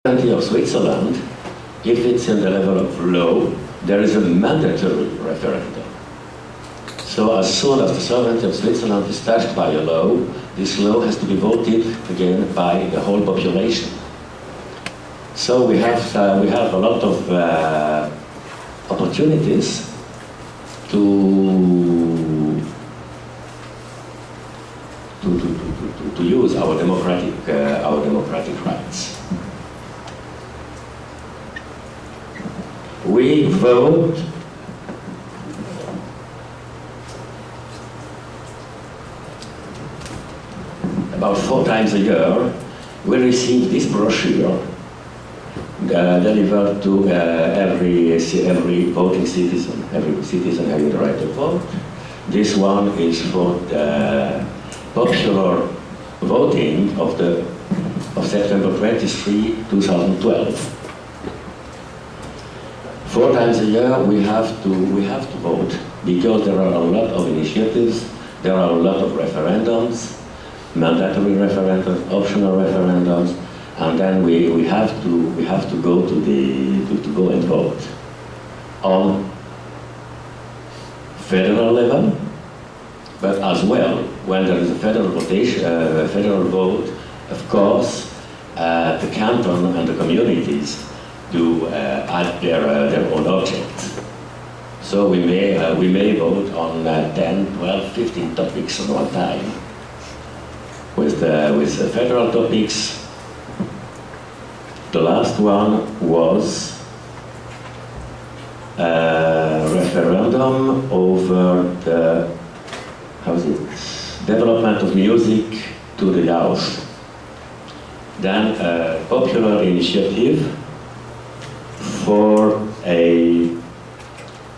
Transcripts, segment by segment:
of Switzerland, if it's in the level of law, there is a mandatory referendum. So as soon as the sovereignty of Switzerland is touched by a law, this law has to be voted again by the whole population. So we have a lot of opportunities to use our democratic rights. We vote about 4 times a year. We receive this brochure delivered to every voting citizen. Every citizen having the right to vote. This one is for the popular voting of September 23, 2012. 4 times a year we have to vote because there are a lot of initiatives, there are a lot of referendums, mandatory referendums, optional referendums, and then we have to go to go and vote on federal level, but as well when there is a federal votation, federal vote, of course, the canton and the communities do add their own objects. So we may vote on 10, 12, 15 topics at one time. With the federal topics, the last one was a referendum over the development of music to the youth. Then a popular initiative for a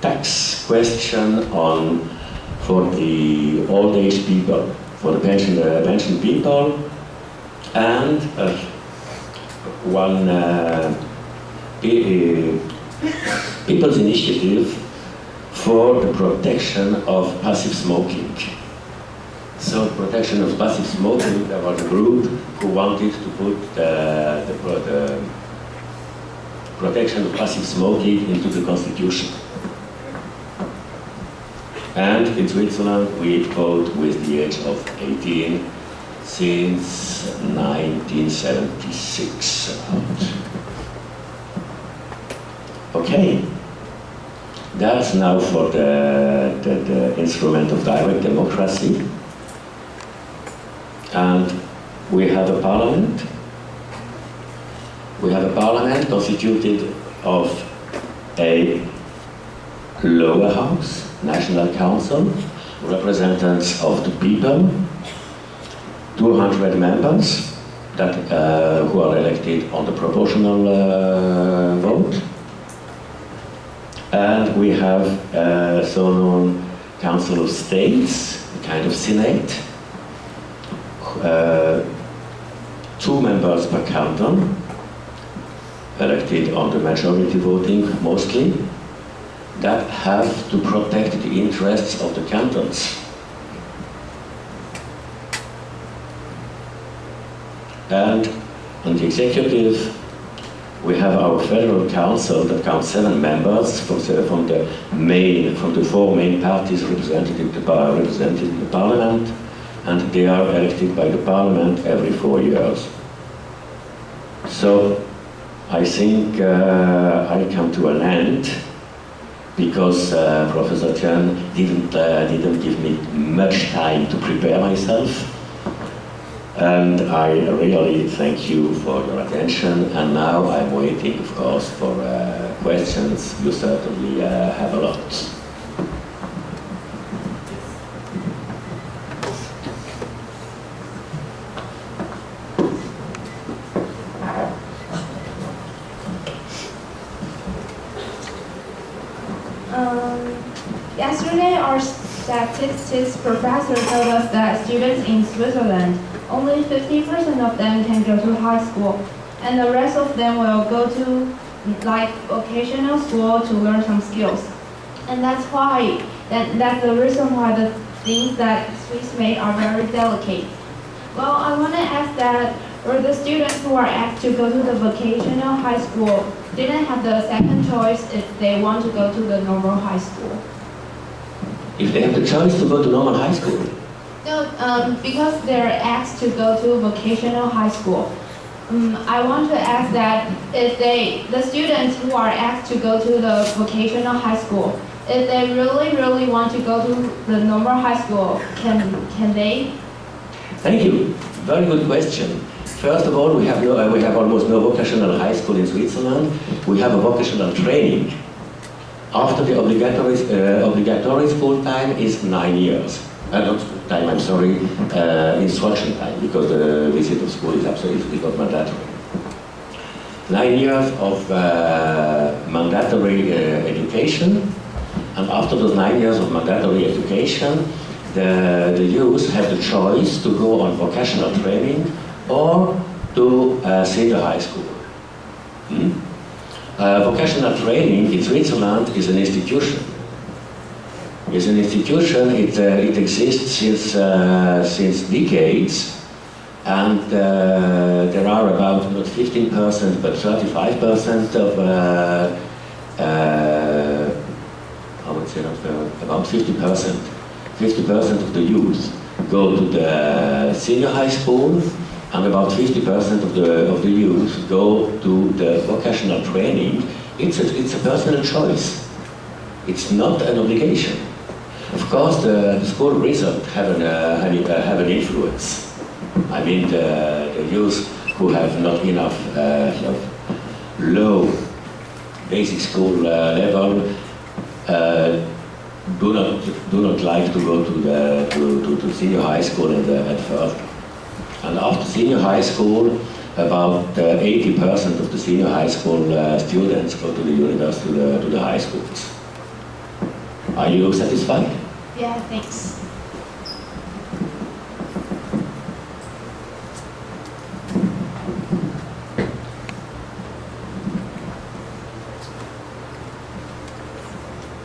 tax question for the old age people, for the pension people, and one people's initiative for the protection of passive smoking. So protection of passive smoking, there was a group who wanted to put the protection of passive smoking into the constitution. And in Switzerland we vote with the age of 18 since 1976 about. Okay, that's now for the instrument of direct democracy. And we have a parliament. We have a parliament constituted of a lower house, National Council, representatives of the people, 200 members that, who are elected on the proportional vote. And we have a so-known Council of States, a kind of Senate, 2 members per canton, elected on the majority voting mostly, that have to protect the interests of the cantons. And on the executive, we have our federal council that counts 7 members from the 4 main parties represented in the parliament, and they are elected by the parliament every 4 years. So I think I come to an end because Professor Chen didn't give me much time to prepare myself. And I really thank you for your attention. And now I'm waiting, of course, for questions. You certainly have a lot. Yesterday, our statistics professor told us that students in Switzerland, only 50% of them can go to high school, and the rest of them will go to vocational school to learn some skills. And that's the reason why the things that Swiss made are very delicate. Well, I want to ask that or the students who are asked to go to the vocational high school didn't have the second choice if they want to go to the normal high school? If they have the choice to go to normal high school? No, because they're asked to go to vocational high school. I want to ask that if the students who are asked to go to the vocational high school, if they really want to go to the normal high school, can they? Thank you. Very good question. First of all, we have almost no vocational high school in Switzerland. We have a vocational training. After the obligatory school time is 9 years. Not school time, I'm sorry, instruction time, because the visit of school is absolutely not mandatory. 9 years of mandatory education, and after those 9 years of mandatory education, the youth have the choice to go on vocational training or to senior high school. Vocational training in Switzerland is an institution. It's an institution, it exists since decades, and there are about not 15% but 35% of I would say about 50% of the youth go to the senior high school, and about 50% of the youth go to the vocational training. It's a personal choice. It's not an obligation. Of course, the school results have an influence. I mean, the youth who have not enough low basic school level do not like to go to senior high school at first. And after senior high school, about 80% of the senior high school students go to the university, to the high schools. Are you satisfied? Yeah, thanks.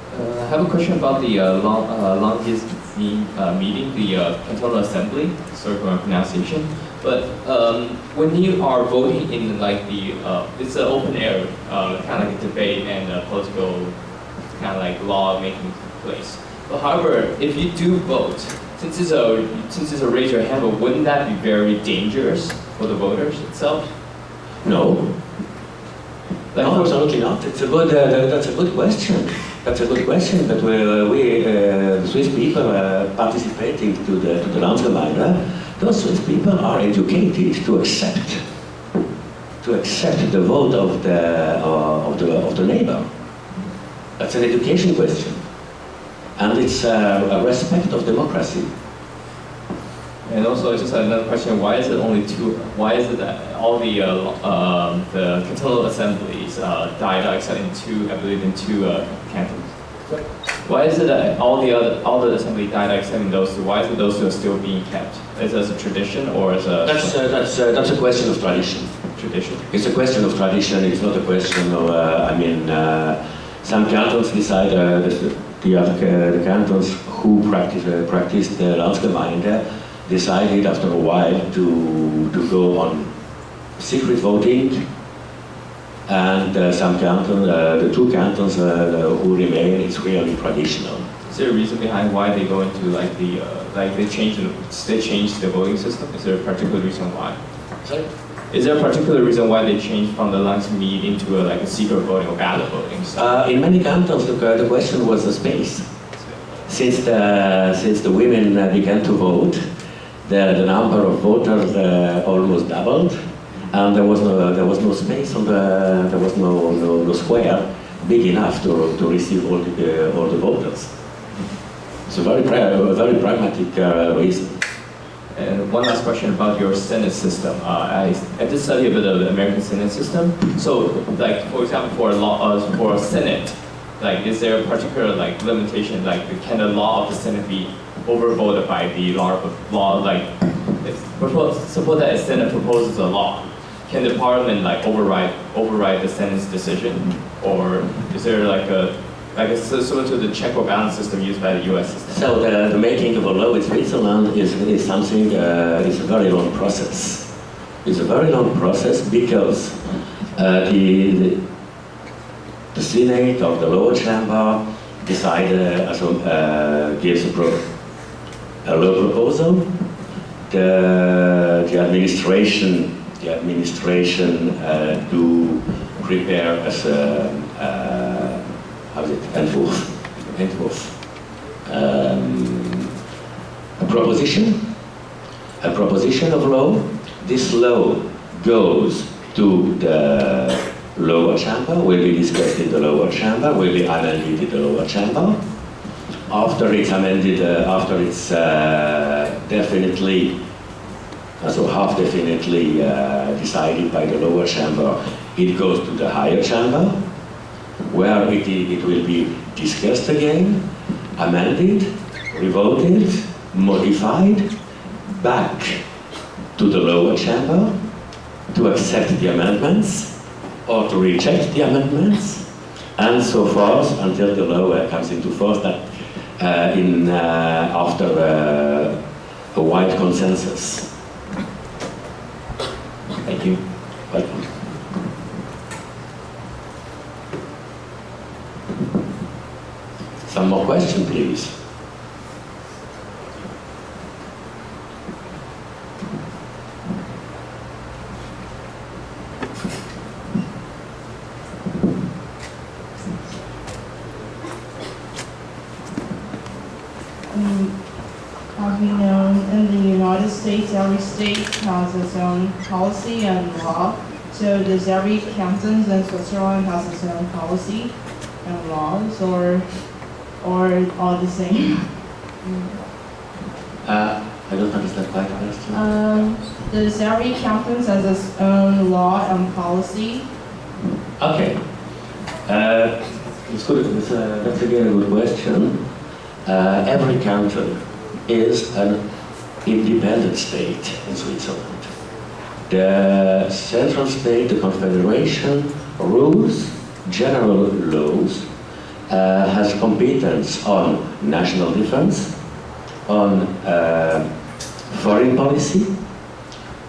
I have a question about the longest meeting, the cantonal assembly. Sorry for my pronunciation. But when you are voting in like it's an open air, kind of like a debate and a political kind of like law making place. But however, if you do vote, since it's a raise your hand, but wouldn't that be very dangerous for the voters itself? No. No, absolutely not. It's a good. That's a good question. That's a good question. But we the Swiss people participating to the Landsgemeinde, those Swiss people are educated to accept the vote of the neighbor. That's an education question, and it's a respect of democracy. And also, just another question: why is it only two? Why is it that all the cantonal assemblies died except in two? I believe in two cantons. Why is it that all the assembly died except in those two? Why is it those two are still being kept? Is it as a tradition or as a? That's a question of tradition. Tradition. It's a question of tradition. It's not a question of. Some cantons decide. The cantons who practice the Landsgemeinde decided after a while to go on secret voting, and some cantons, the two cantons who remain, it's really traditional. Is there a reason behind why they go into they change the voting system? Is there a particular reason why? Sorry? Is there a particular reason why they changed from the Landsmeet into a secret voting or ballot voting? In many cantons, the question was the space. Since the women began to vote, the number of voters almost doubled, and there was no space there was no square big enough to receive all the voters. It's a very pragmatic reason. And one last question about your Senate system. I did study a bit of the American Senate system. So, like for example, for a Senate, is there a particular limitation? Can the law of the Senate be overvoted by the law? Suppose that a Senate proposes a law. Can the Parliament override the Senate's decision, or is there similar to the check or balance system used by the U.S. system? So the making of a law in Switzerland is something. It's a very long process. It's a very long process because the Senate of the lower chamber decided, gives a law proposal. The administration do prepare as a proposition of law. This law goes to the lower chamber, will be discussed in the lower chamber, will be amended in the lower chamber. After it's amended, after it's definitely, so half definitely decided by the lower chamber, it goes to the higher chamber, where it will be discussed again, amended, revoted, modified, back to the lower chamber to accept the amendments or to reject the amendments, and so forth until the law comes into force after a wide consensus. Thank you. Welcome. Some more questions, please. As we know, in the United States, every state has its own policy and law. So does every canton in Switzerland has its own policy and laws, or all the same? I don't understand quite the question. Does every canton has its own law and policy? Okay. It's good. That's again a good question. Every canton is an independent state in Switzerland. The central state, the confederation, rules, general laws, has competence on national defense, on foreign policy,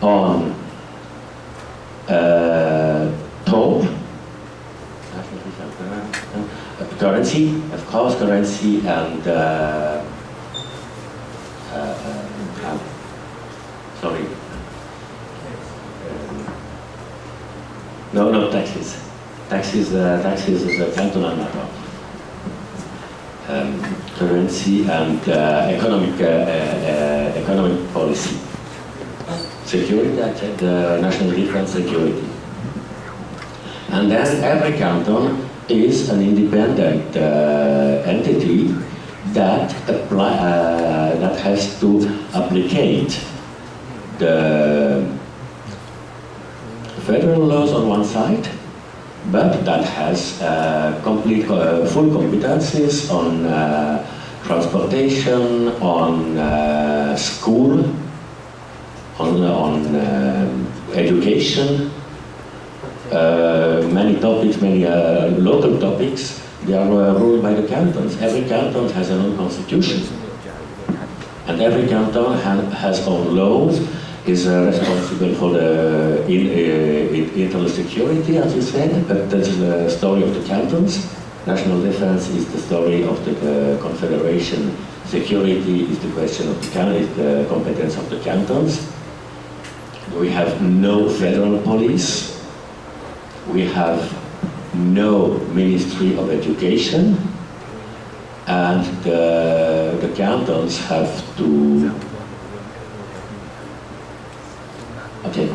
on toll, currency, of course, currency, and sorry, no taxes. Taxes is a cantonal matter. Currency and economic policy, security, the national defense, security, and then every canton is an independent entity that has to applicate the federal laws on one side, but that has complete full competencies on transportation, on school, on education. Many topics, many local topics, they are ruled by the cantons. Every canton has an own constitution. And every canton has own laws, is responsible for the internal security, as you said, but that's the story of the cantons. National defense is the story of the confederation. Security is the question of the competence of the cantons. We have no federal police. We have no Ministry of Education, and the cantons have to. Okay.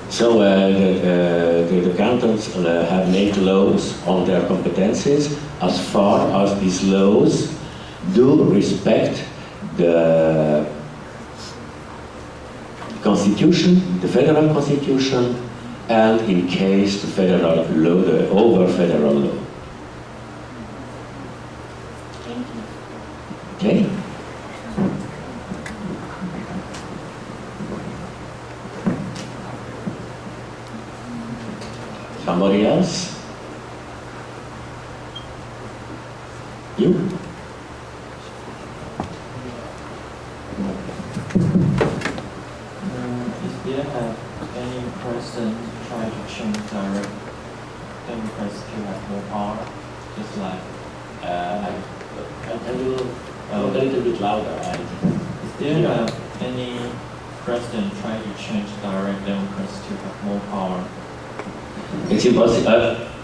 So the cantons have made laws on their competencies as far as these laws do respect the Constitution, the federal Constitution, and in case the federal law, the over federal law. Thank you. Okay? Somebody else? You? any president try to change direct Democrats to have more power? Just like, Can you a little bit louder? is there any president trying to change direct Democrats to have more power? It's impossible.